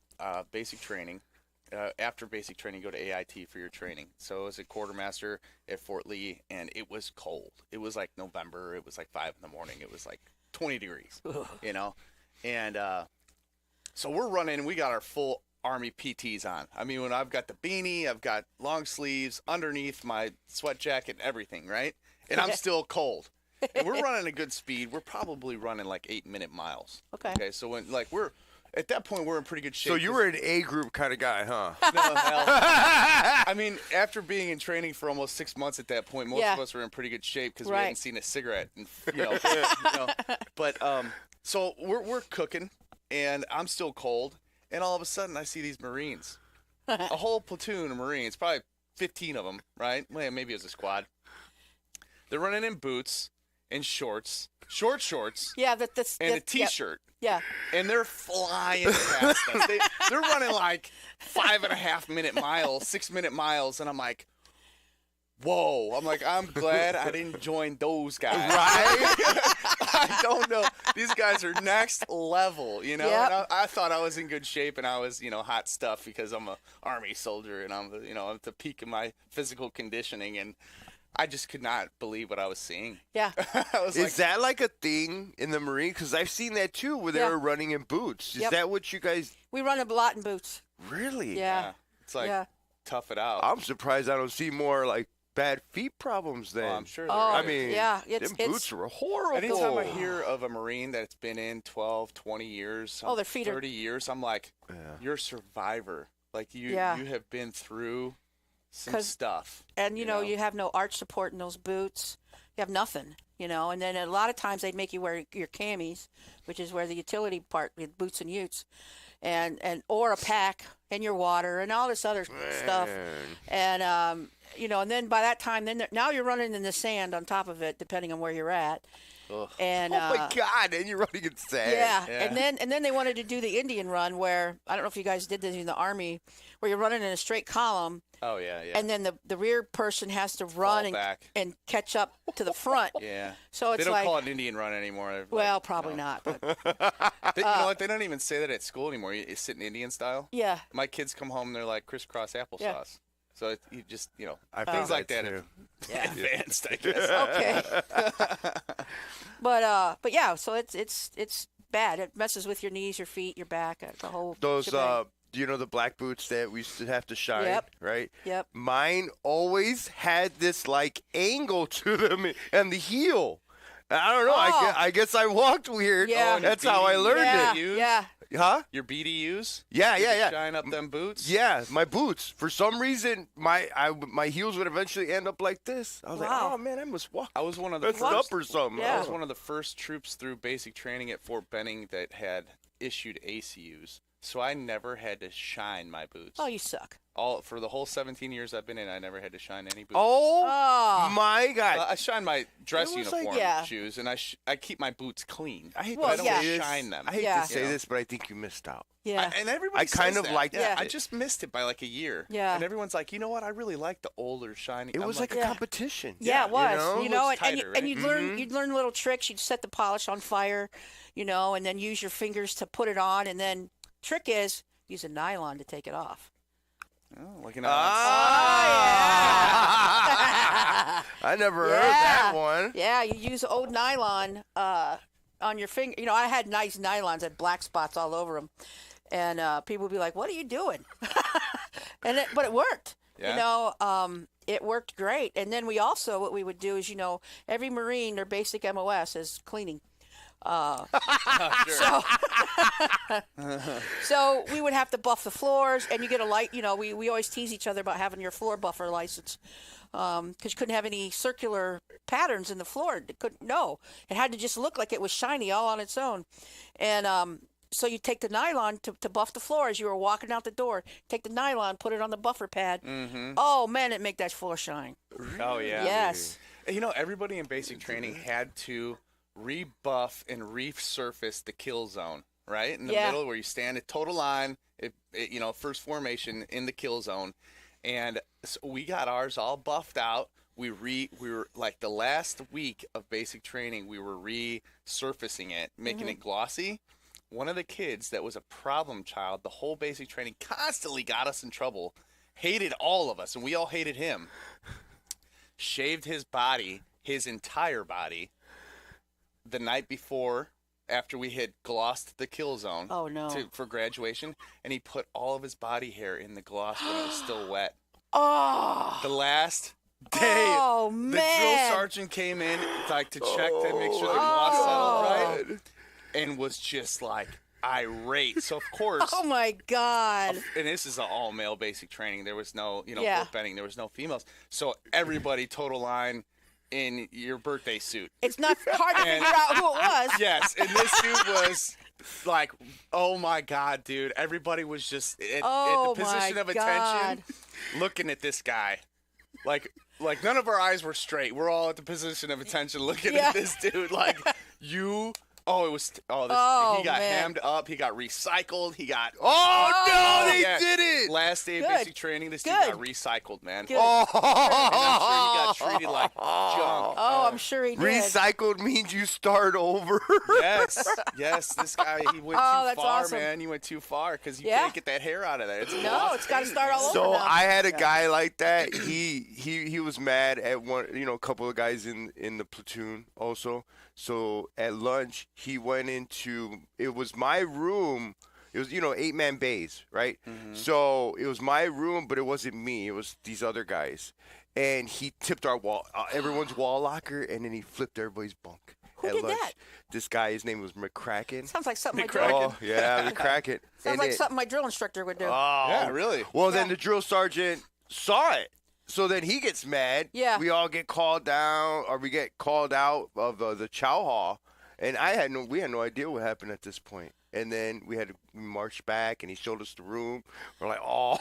basic training. After basic training, go to AIT for your training. So I was a quartermaster at Fort Lee, and it was cold. It was like November. It was like 5 in the morning. It was like 20 degrees, you know? And so we're running, and we got our full Army PTs on. I mean, when I've got the beanie, I've got long sleeves underneath my sweat jacket and everything, right? And I'm still cold. And we're running a good speed. We're probably running like 8-minute miles. Okay. Okay, so when like we're at that point, we're in pretty good shape. So you were an A group kind of guy, huh? No, hell. I mean, after being in training for almost 6 months at that point, most Yeah. of us were in pretty good shape because we Right. hadn't seen a cigarette, and But so we're cooking, and I'm still cold, and all of a sudden I see these Marines, a whole platoon of Marines, probably 15 of them, right? Well, maybe it was a squad. They're running in boots and shorts, short shorts, Yeah, and a yep, T-shirt. Yeah. And they're flying past us. They're running like 5.5-minute miles, 6-minute miles, and I'm like, whoa. I'm like, I'm glad I didn't join those guys. Right? I don't know. These guys are next level, you know? Yep. And I thought I was in good shape, and I was, hot stuff because I'm a Army soldier, and I'm, at the peak of my physical conditioning, and I just could not believe what I was seeing. Yeah. I was Is that like a thing in the Marine? Because I've seen that too, where they Yeah. were running in boots. Is Yep. that what you guys We run a lot in boots. really? Yeah. It's like, Yeah. tough it out. I'm surprised I don't see more like bad feet problems then. Oh, I'm sure there Oh, I is. mean, yeah, them boots were horrible. Anytime I hear of a Marine that's been in 12, 20 years, Oh, their feet are- 30 years, I'm like, Yeah. you're a survivor. Like, you Yeah. you have been through some 'Cause- stuff. And, know? you have no arch support in those boots. You have nothing, and then a lot of times they'd make you wear your camis, which is where the utility part with boots and utes, and or a pack and your water and all this other stuff. Man. And, and then by that time, now you're running in the sand on top of it, depending on where you're at. Ugh. And, Oh my God! And you're running in sand. Yeah. Yeah. and then they wanted to do the Indian run where I don't know if you guys did this in the Army, where you're running in a straight column, Oh, yeah, yeah. and then the rear person has to run back. and catch up to the front. Yeah. So it's They don't like, call it an Indian run anymore. They're well, like, probably not, but you know what? They don't even say that at school anymore. It's sitting Indian style. yeah, My kids come home and they're like crisscross applesauce. Yeah. So you just, I things found like that too. have yeah, advanced, I guess. okay. but yeah, so it's bad. It messes with your knees, your feet, your back, the whole Those shebang. do you know the black boots that we used to have to shine? Yep. Right. Yep. Mine always had this like angle to them and the heel. I don't know. Oh. I guess I walked weird. Yeah. and That's how I beanie. learned yeah, Use? yeah. it. Huh? Your BDUs? Yeah, You yeah, yeah. Shine up them boots? Yeah, my boots. For some reason, my heels would eventually end up like this. I was Wow. like, oh man, I must walk. I was one of the That's first. up or something. Yeah. I was one of the first troops through basic training at Fort Benning that had issued ACUs. So I never had to shine my boots. Oh, you suck. All for the whole 17 years I've been in, I never had to shine any boots. Oh, Oh. my God. I shine my dress It was like- uniform yeah. shoes, and I keep my boots clean. I hate Well, to I don't yeah. say this. shine them. I hate Yeah. to say You know? this, but I think you missed out. Yeah. And everybody I kind says of that. liked Yeah. I it. just missed it by like a year. Yeah. And everyone's like, you know what? I really like the older shiny. It I'm was like a Yeah. competition. Yeah, it was. You know? Looks and tighter, and right? you'd learn little tricks. You'd set the polish on fire, and then use your fingers to put it on. And then trick is use a nylon to take it off. Oh, like an Ah! I never heard that one. Yeah, you use old nylon on your finger. I had nice nylons, had black spots all over them, and people would be like, "What are you doing?" But it worked. Yeah. It worked great. And then what we would do is, every Marine, their basic MOS is cleaning. Sure. So we would have to buff the floors, and you get a light. We always tease each other about having your floor buffer license, because you couldn't have any circular patterns in the floor. It couldn't. No, it had to just look like it was shiny all on its own, and so you take the nylon to buff the floor as you were walking out the door. Take the nylon, put it on the buffer pad. Mm-hmm. Oh man, it make that floor shine. Oh yeah. Yes. And, everybody in basic training had to rebuff and resurface the kill zone, right in the Yeah. middle where you stand at total line. First formation in the kill zone, And so we got ours all buffed out. We were like the last week of basic training, we were resurfacing it, making it glossy. One of the kids that was a problem child, the whole basic training constantly got us in trouble, hated all of us, and we all hated him. Shaved his body, his entire body, the night before, after we had glossed the kill zone Oh, no. for graduation, and he put all of his body hair in the gloss when it was still wet. Oh, The last day, Oh, the drill man. sergeant came in like to check to make sure the gloss settled right, and was just like irate. So of course, oh my God. and this is an all male basic training. There was no, Yeah. Fort Benning. There was no females. So everybody total line in your birthday suit. It's not hard to And- figure out who it was. Yes, and this dude was like, oh my God, dude. Everybody was just at Oh, the position my of God. attention looking at this guy. Like none of our eyes were straight. We're all at the position of attention looking Yeah. at this dude like, you. Oh, it was. Oh, he got man. hammed up. He got recycled. He got. Oh, no, they yeah. did it. Last day of Good. basic training, this dude Good. got recycled, man. Good. Oh, And I'm sure he got treated like junk. Oh, I'm sure he did. recycled means you start over. Yes. This guy, he went Oh, too that's far, awesome. man. He went too far because you Yeah. can't get that hair out of there. No, it's got to start all over So now. I had a guy like that. He was mad at one, a couple of guys in the platoon also. So at lunch, he went into, it was my room. It was 8-man bays, right? So it was my room, but it wasn't me. It was these other guys, and he tipped our everyone's wall locker, and then he flipped everybody's bunk. Who at did lunch. that? This guy, his name was McCracken. Sounds like something my McCracken. drill, Oh yeah, McCracken. sounds And like it- something my drill instructor would do. Yeah, really. Well, then Yeah. the drill sergeant saw it. So then he gets mad. Yeah. We all get called down, or we get called out of the chow hall. And we had no idea what happened at this point. And then we marched back, and he showed us the room. We're like, oh,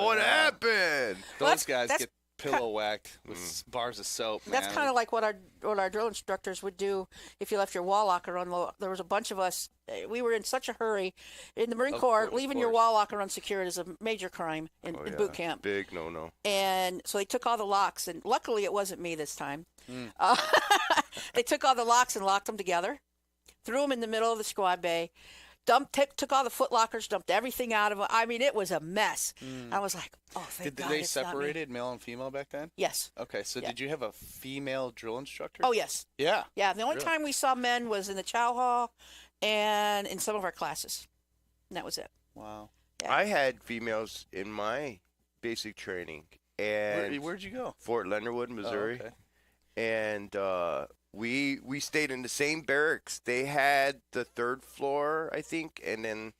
what happened? Well, Those guys that's get pillow whacked with bars of soap, man. That's kind of like what our drill instructors would do if you left your wall locker unlocked. There was a bunch of us. We were in such a hurry in the Marine Of Corps. course, Leaving of your course. wall locker unsecured is a major crime in Oh, yeah. boot camp. Big no. And so they took all the locks, and luckily it wasn't me this time. Hmm. They took all the locks and locked them together, threw them in the middle of the squad bay, took all the foot lockers, dumped everything out of them. I mean, it was a mess. I was like, oh, thank Did God they it's not me. separated male and female back then? Yes. Okay, so Yeah. did you have a female drill instructor? Oh, yes. yeah. Yeah, the only Really? time we saw men was in the chow hall and in some of our classes. And that was it. Wow. Yeah. I had females in my basic training. And Where'd you go? Fort Leonard Wood, Missouri. Oh, okay. And we stayed in the same barracks. They had the third floor, I think, and then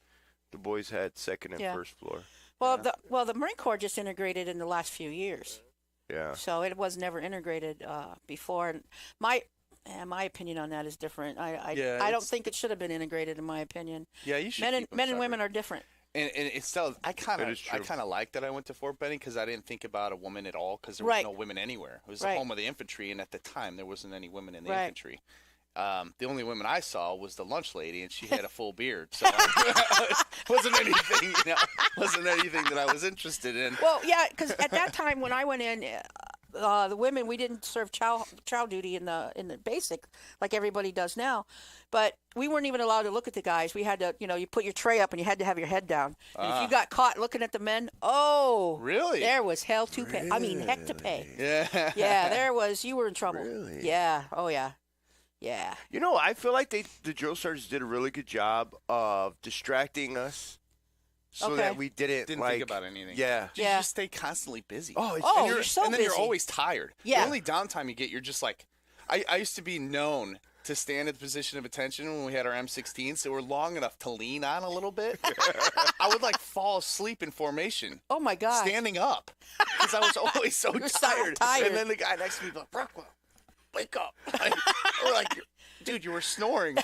the boys had second and Yeah. first floor. Well, the Marine Corps just integrated in the last few years, Yeah. so it was never integrated before. And my opinion on that is different. I Yeah, don't it's- think it should have been integrated, in my opinion. Yeah, you should. Men and keep them men and separate. women are different. And it's still, I kind That is true. of like that I went to Fort Benning because I didn't think about a woman at all because there was Right. no women anywhere. It was Right. the home of the infantry, and at the time there wasn't any women in the Right. infantry. The only women I saw was the lunch lady, and she had a full beard, so wasn't anything that I was interested in. Well, yeah, because at that time when I went in, the women, we didn't serve chow duty in the basic like everybody does now, but we weren't even allowed to look at the guys. We had to, you put your tray up and you had to have your head down. And if you got caught looking at the men, Really? there was hell to pay. I mean, heck to pay. Yeah. Yeah, you were in trouble. Really? Yeah. Oh yeah. Yeah. I feel like the drill sergeants did a really good job of distracting us so Okay. that we didn't Didn't like, think about anything. Yeah. You Yeah. just stay constantly busy. Oh, it's, Oh, and you're so and then busy. you're always tired. Yeah. The only downtime you get, you're just like, I used to be known to stand at the position of attention when we had our M16s, so we're long enough to lean on a little bit. I would fall asleep in formation, Oh my God. standing up, because I was always so You're so tired. tired. And then the guy next to me was like, Rockwell, wake up. We're like, dude, you were snoring.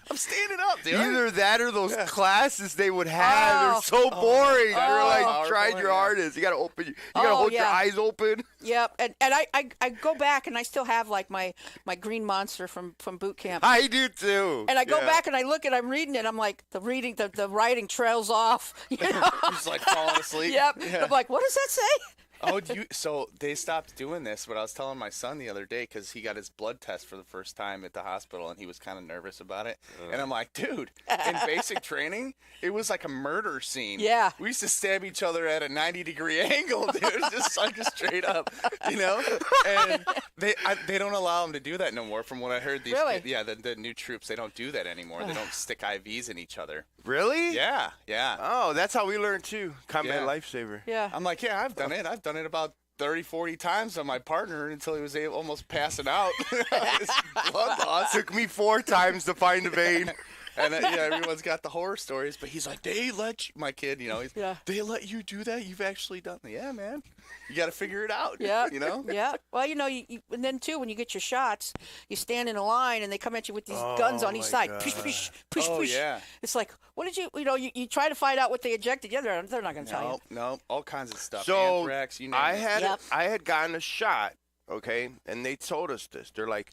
I'm standing up, dude. Either that or those classes they would have. They're so boring. They're like, Powerful, tried your yeah. hardest. You gotta open. You gotta hold your yeah. eyes open. Yep. And I go back and I still have like my green monster from boot camp. I do too. And I go Yeah. back and I look and I'm reading it. I'm like, the writing trails off. You know? Just like falling asleep. Yep. Yeah. I'm like, what does that say? Oh, so they stopped doing this, but I was telling my son the other day because he got his blood test for the first time at the hospital and he was kind of nervous about it. And I'm like, dude, in basic training, it was like a murder scene. Yeah. We used to stab each other at a 90-degree angle, dude, just like straight up, you know? And they don't allow them to do that no more from what I heard. These Really? Yeah, the new troops, they don't do that anymore. They don't stick IVs in each other. Really? Yeah, yeah. Oh, that's how we learned too. Combat Yeah. lifesaver. Yeah. I'm like, yeah, I've done it. I've done it about 30, 40 times on my partner until he was almost passing out. His blood loss. Took me 4 times to find a vein. And yeah, everyone's got the horror stories, but he's like, they let you, my kid, you know, Yeah. they let you do that? You've actually done that? Yeah, man. You got to figure it out. Yeah. You know? Yeah. Well, you know, and then too, when you get your shots, you stand in a line and they come at you with these guns on each my side. God. Push, push, push, Oh, push. yeah. It's like, what did you try to find out what they ejected. Yeah, they're not going to tell you. No, all kinds of stuff. So Anthrax, you name I it. had Yep. I had gotten a shot, okay, and they told us this. They're like,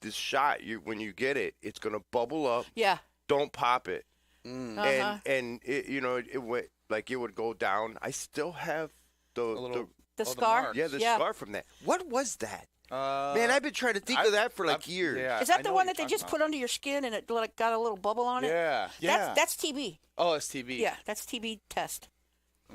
this shot, when you get it, it's gonna bubble up. Yeah. Don't pop it. Uh-huh. And it, it went like it would go down. I still have the little- The Oh, the scar. mark. yeah the scar from that. What was that? Man, I've been trying to think of that for like years. Yeah, Is I that the know one what that they you're just talking put under your skin and it like got a little bubble on about. it? Yeah, yeah. That's TB. Oh, it's TB. Yeah, that's TB test.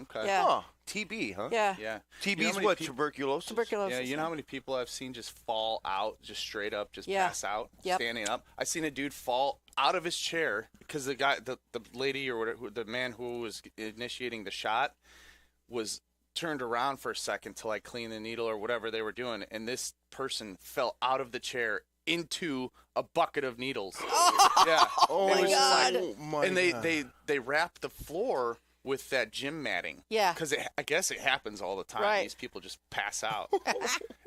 Okay. Yeah. Oh, TB, huh? Yeah. Yeah. TB's You know how many what? peop- Tuberculosis. Tuberculosis. Yeah, you know how many people I've seen just fall out, just straight up, just Yeah. pass out, Yep. standing up. I seen a dude fall out of his chair because the lady or whatever, the man who was initiating the shot was turned around for a second to like clean the needle or whatever they were doing, and this person fell out of the chair into a bucket of needles. Yeah. Oh It was just God. like- my and God. they wrapped the floor with that gym matting. Yeah. Because I guess it happens all the time. Right. These people just pass out.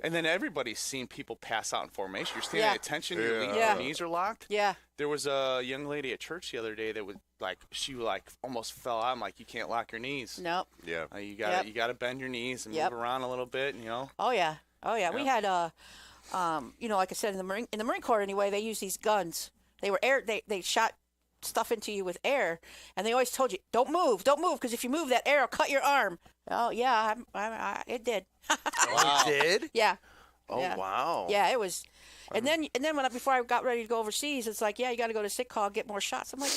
And then everybody's seen people pass out in formation. You're standing Yeah. at attention, your Yeah. knees are locked. Yeah. There was a young lady at church the other day that would she almost fell out. I'm like, you can't lock your knees. Nope. Yeah. You gotta bend your knees and Yep. move around a little bit, you know. Oh yeah. Oh yeah. We Yeah. had like I said in the Marine Corps anyway, they use these guns. They were they shot stuff into you with air, and they always told you don't move, because if you move, that air will cut your arm. Oh yeah, it did. Wow. Did? Yeah. Oh Yeah. wow. Yeah, it was. And then before I got ready to go overseas, it's like, yeah, you got to go to sick call, get more shots. I'm like,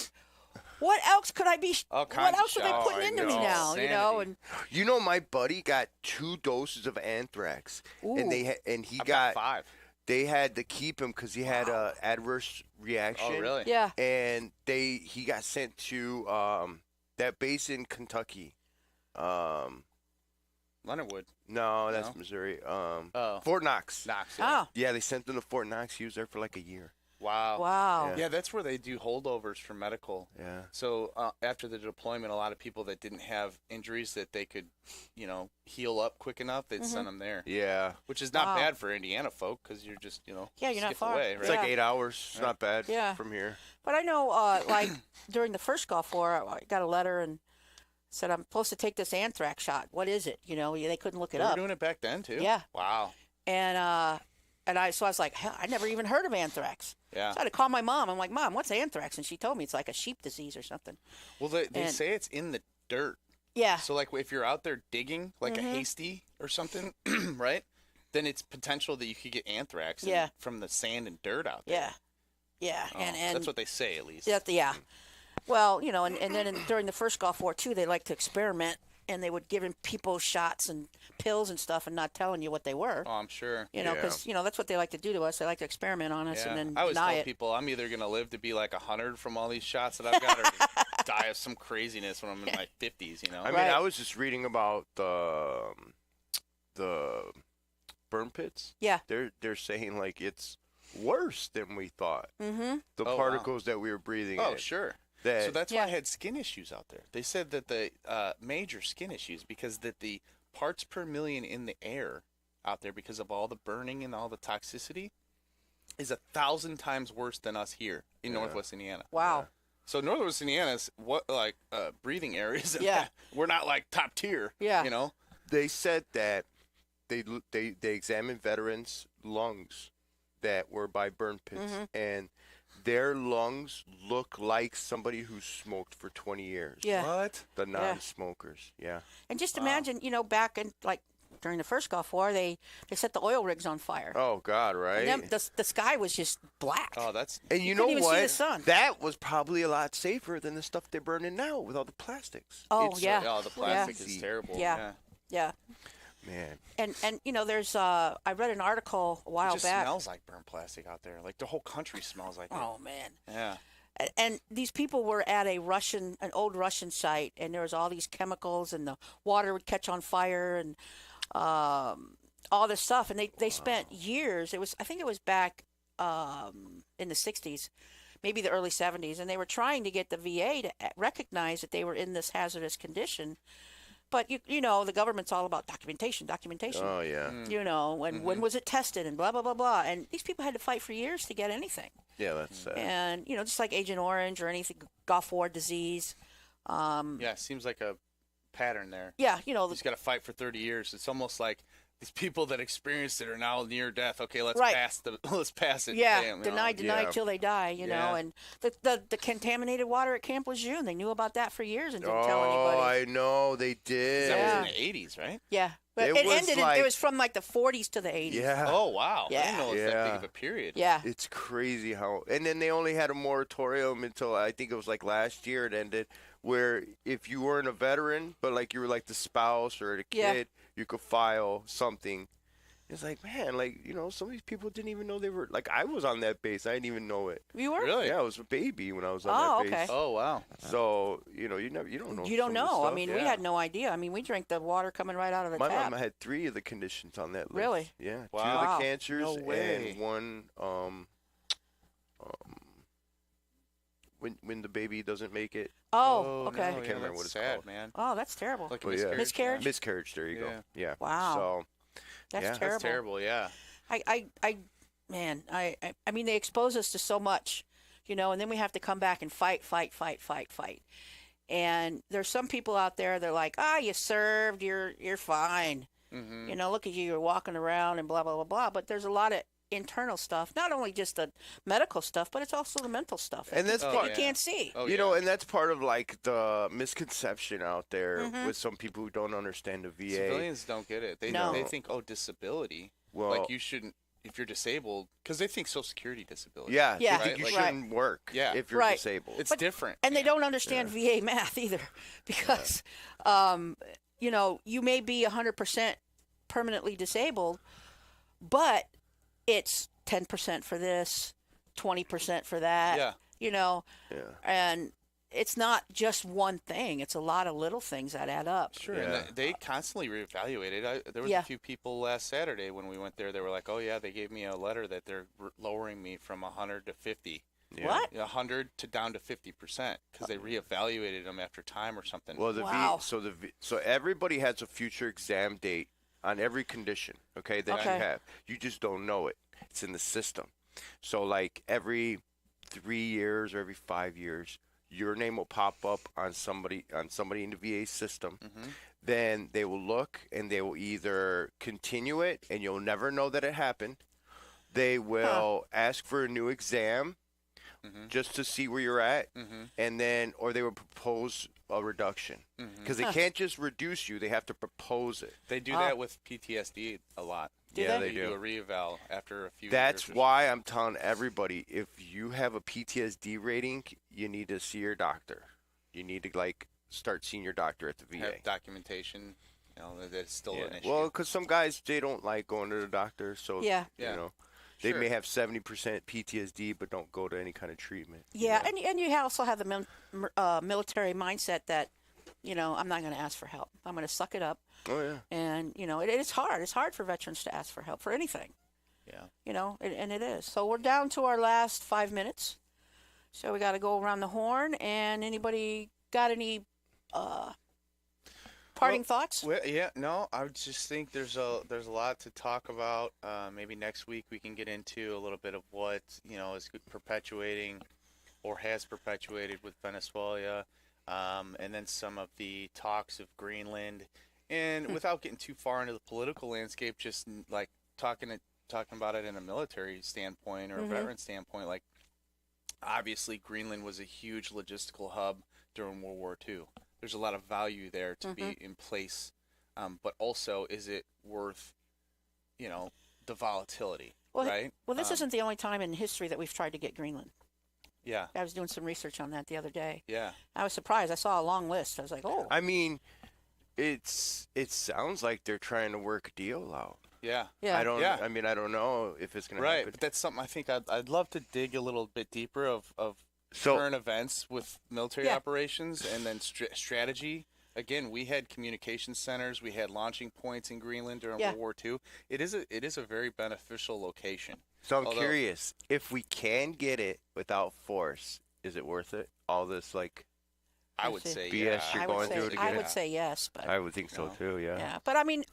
what else could I be? All What kinds of else are they shots. putting I into me know. now? You know, Insanity. and You know, my buddy got 2 doses of anthrax, and Ooh. he I've got 5. they had to keep him because he had a adverse reaction. Oh, really? yeah, And he got sent to that base in Kentucky. Leonardwood. No, that's No? Missouri. Oh. Fort Knox. Knox. Yeah. oh Yeah, they sent him to Fort Knox. He was there for like a year. Wow. wow, Yeah, that's where they do holdovers for medical. Yeah. So after the deployment, a lot of people that didn't have injuries that they could, heal up quick enough, they'd send them there, Yeah. which is not Wow. bad for Indiana folk because you're just, Yeah, you're not skip far. away, It's right? like Yeah. 8 hours. It's not bad Yeah. from here. But I know, like during the first Gulf War, I got a letter and said I'm supposed to take this anthrax shot. What is it? They couldn't look it They were up. doing it back then too. Yeah. Wow. And I was like, hell, I never even heard of anthrax. Yeah. So I had to call my mom. I'm like, Mom, what's anthrax? And she told me it's like a sheep disease or something. Well, they And- say it's in the dirt. Yeah. So like if you're out there digging like a hasty or something, right? Then it's potential that you could get anthrax Yeah. from the sand and dirt out there. Yeah. Yeah. Oh, and that's what they say at least. yeah. Well, and then during the first Gulf War too, they like to experiment, and they would give people shots and pills and stuff, and not telling you what they were. Oh, I'm sure. Because that's what they like to do to us. They like to experiment on us Yeah. and then I always deny tell it. people I'm either gonna live to be like 100 from all these shots that I've got, or die of some craziness when I'm in my 50s. I mean, Right. I was just reading about the burn pits. Yeah. They're saying like it's worse than we thought. Mm-hmm. The Oh, wow. particles that we were breathing Oh, in. sure. That, So that's why Yeah. I had skin issues out there. They said that the major skin issues because that the parts per million in the air out there because of all the burning and all the toxicity is 1,000 times worse than us here in Northwest Indiana. Wow. So Northwest Indiana's breathing areas. Yeah. We're not like top tier. Yeah. You know. They said that they examined veterans' lungs that were by burn pits, and their lungs look like somebody who smoked for 20 years. Yeah. What? The non-smokers. Yeah. And just imagine, back in during the first Gulf War, they set the oil rigs on fire. Oh God, right? And then the sky was just black. Oh, that's. And you know couldn't even see what? the sun. That was probably a lot safer than the stuff they're burning now with all the plastics. Oh, It's, yeah. Oh, the plastic is terrible. Yeah. Yeah. Man. And there's I read an article a It while just back. smells like burnt plastic out there. Like the whole country smells like Oh man. it. Yeah. And these people were at an old Russian site, and there was all these chemicals, and the water would catch on fire, and all this stuff. And they spent years. I think it was back in the 60s, maybe the early 70s, and they were trying to get the VA to recognize that they were in this hazardous condition. But you know, the government's all about documentation. Oh yeah. When was it tested and blah blah blah blah. And these people had to fight for years to get anything. Yeah, that's sad. And just like Agent Orange or anything, Gulf War disease. Yeah, it seems like a pattern there. Yeah, You just got to fight for 30 years. It's almost like these people that experienced it are now near death. Okay, let's Right. let's pass it. yeah, Bam, deny Yeah. till they die. You know, Yeah. and the contaminated water at Camp Lejeune, they knew about that for years and didn't tell anybody. I know they did. That Yeah. was in the 80s, right? Yeah, but It it was ended. like- It was from like the 40s to the 80s. Yeah. Oh, wow. I Yeah. didn't know it was that big Yeah. of a period. Yeah. It's crazy how, and then they only had a moratorium until I think it was like last year it ended, where if you weren't a veteran, but like you were like the spouse or the Yeah. kid, you could file something. It's like, man, some of these people didn't even know they were, like I was on that base. I didn't even know it. You were? Really? Yeah, I was a baby when I was on Oh, that base. okay. Oh, wow. So, you don't know. You don't some of the know. I stuff. mean, we yeah. had no idea. I mean, we drank the water coming right out of the My tap. mom had 3 of the conditions on that list. Really? Yeah. 2 Wow. of the cancers No way. and one when the baby doesn't make it. Oh, no, okay. yeah, I can't remember that's what it's sad, called. man. Oh, that's terrible. Like a Well, yeah. miscarriage. Miscarriage? There you go. Yeah. Yeah. Wow. So That's yeah. terrible. That's terrible, yeah. I mean, they expose us to so much, and then we have to come back and fight. And there's some people out there, they're like, you served, you're fine. Mm-hmm. Look at you, you're walking around and blah, blah, blah, blah. But there's a lot of internal stuff, not only just the medical stuff, but it's also the mental stuff. And that's that part- you can't see. Oh, you yeah. know, and that's part of like the misconception out there Mhm. with some people who don't understand the VA. Civilians don't get it. They No. they think, disability. Well, Like you shouldn't, if you're disabled, because they think Social Security disability. yeah, Yeah. they think you Right, like- shouldn't work Yeah. if you're Right. disabled. It's But- different. And they don't understand VA math either, because, you may be 100% permanently disabled, but it's 10% for this, 20% for that. Yeah. yeah. And it's not just one thing. It's a lot of little things that add up. Sure, Yeah. and they constantly reevaluate it. There was Yeah. a few people last Saturday when we went there. They were like, "Oh yeah, they gave me a letter that they're lowering me from 100 to 50, Yeah. What? 100 to down to 50% because they reevaluated them after time or something." Well, Wow. so everybody has a future exam date on every condition, okay, that Okay. you have. You just don't know it. It's in the system. So like every 3 years or every 5 years, your name will pop up on somebody in the VA system. Mm-hmm. Then they will look and they will either continue it and you'll never know that it happened. They will ask for a new exam Mhm. just to see where you're at, Mm-hmm. and then or they will propose a reduction because they can't just reduce you; they have to propose it. They do Oh. that with PTSD a lot. Do Yeah, they? they do do. a reeval after a few. That's years or why I'm telling everybody: if you have a PTSD rating, you need to see your doctor. You need to start seeing your doctor at the so. VA. Have documentation. That's still an issue. Well, because some guys they don't like going to the doctor, so Yeah. you Yeah. know. They Sure. may have 70% PTSD, but don't go to any kind of treatment. Yeah, and you also have the military mindset that, I'm not going to ask for help. I'm going to suck it up. Oh yeah. And, it's hard. It's hard for veterans to ask for help for anything, Yeah. and it is. So we're down to our last 5 minutes. So we got to go around the horn. And anybody got any parting thoughts? Well, yeah, no, I would just think there's a lot to talk about. Maybe next week we can get into a little bit of what is perpetuating or has perpetuated with Venezuela, and then some of the talks of Greenland, and without getting too far into the political landscape, just like talking about it in a military standpoint or a veteran standpoint. Like, obviously, Greenland was a huge logistical hub during World War II. There's a lot of value there to be in place, but also, is it worth, the volatility, Well, right? Well, this isn't the only time in history that we've tried to get Greenland. Yeah, I was doing some research on that the other day. yeah. I was surprised. I saw a long list. I was like, oh. I mean, it sounds like they're trying to work a deal out. Yeah. Yeah. I don't. Yeah. I mean, I don't know if it's gonna Right, happen. but that's something I think I'd love to dig a little bit deeper of So- current events with military Yeah. operations and then strategy. Again, we had communication centers, we had launching points in Greenland during Yeah. World War II. It is a very beneficial location. So I'm Although- curious, if we can get it without force, is it worth it? All this I I would see. say BS yeah. you're I going would say, through to I get would it. say yes, but I would think so No. too. Yeah. yeah. But I mean,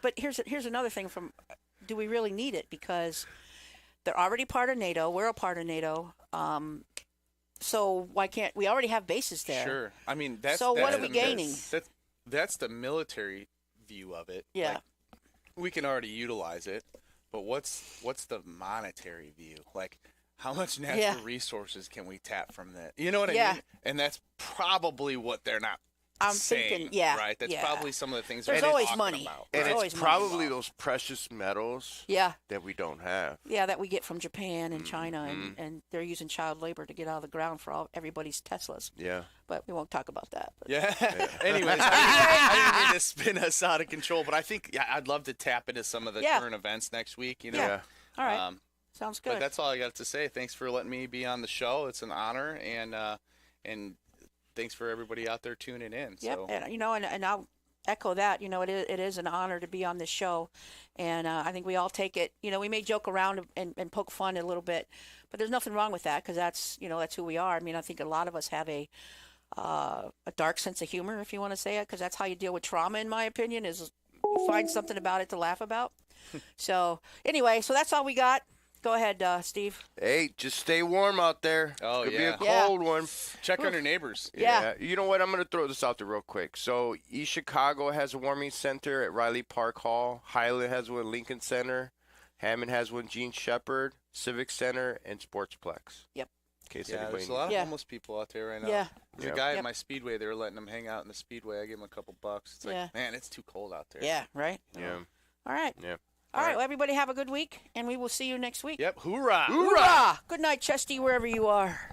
But here's another thing do we really need it? Because they're already part of NATO. We're a part of NATO. So why can't we already have bases there? Sure. I mean, that's So what that's are we the- gaining? That's the military view of it. Yeah. Like, we can already utilize it, but what's the monetary view? Like, how much natural Yeah. resources can we tap from that? You know what I Yeah. mean? And that's probably what they're not I'm saying, thinking, yeah, right? That's yeah. probably some of the things There's they're always talking money. about. And There's it's always money probably involved. those precious metals Yeah, that we don't have. yeah, that we get from Japan and China, Mm-hmm. and they're using child labor to get out of the ground for everybody's Teslas. Yeah. But we won't talk about that. But Yeah. Anyways, I didn't mean to spin us out of control, but I think I'd love to tap into some of the Yeah. current events next week. You know. Yeah. All right, Um, sounds But good. that's all I got to say. Thanks for letting me be on the show. It's an honor, and thanks for everybody out there tuning in. Yep, So and I'll echo that. It is an honor to be on this show, and I think we all take it. We may joke around and poke fun a little bit, but there's nothing wrong with that because that's who we are. I mean, I think a lot of us have a dark sense of humor, if you want to say it, because that's how you deal with trauma, in my opinion. Is you find something about it to laugh about. So anyway, so that's all we got. Go ahead, Steve. Hey, just stay warm out there. Oh, Could yeah. be a Yeah. cold one. check on your neighbors. Yeah. You know what? I'm going to throw this out there real quick. So, East Chicago has a warming center at Riley Park Hall. Highland has one at Lincoln Center. Hammond has one Gene Shepherd, Civic Center, and Sportsplex. Yep. In case Yeah, anybody there's a lot of Yeah. homeless people out there right now. Yeah. There's Yeah. a guy Yep. at my speedway. They were letting them hang out in the speedway. I gave him a couple bucks. It's like, Yeah. man, it's too cold out there. Yeah. Right. Yeah. All right. Yeah. All right. Well, everybody have a good week, and we will see you next week. Yep. Hoorah! Hoorah! Good night, Chesty, wherever you are.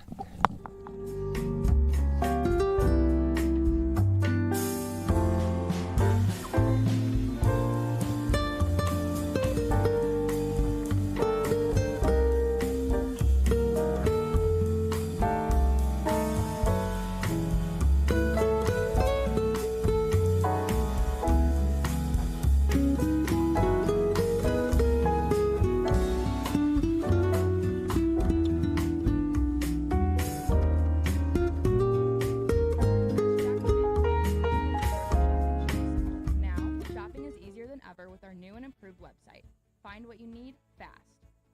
Now, shopping is easier than ever with our new and improved website. Find what you need fast.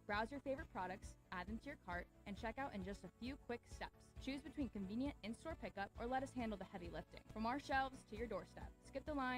Browse your favorite products, add them to your cart, and check out in just a few quick steps. Choose between convenient in-store pickup or let us handle the heavy lifting. From our shelves to your doorstep. Skip the line.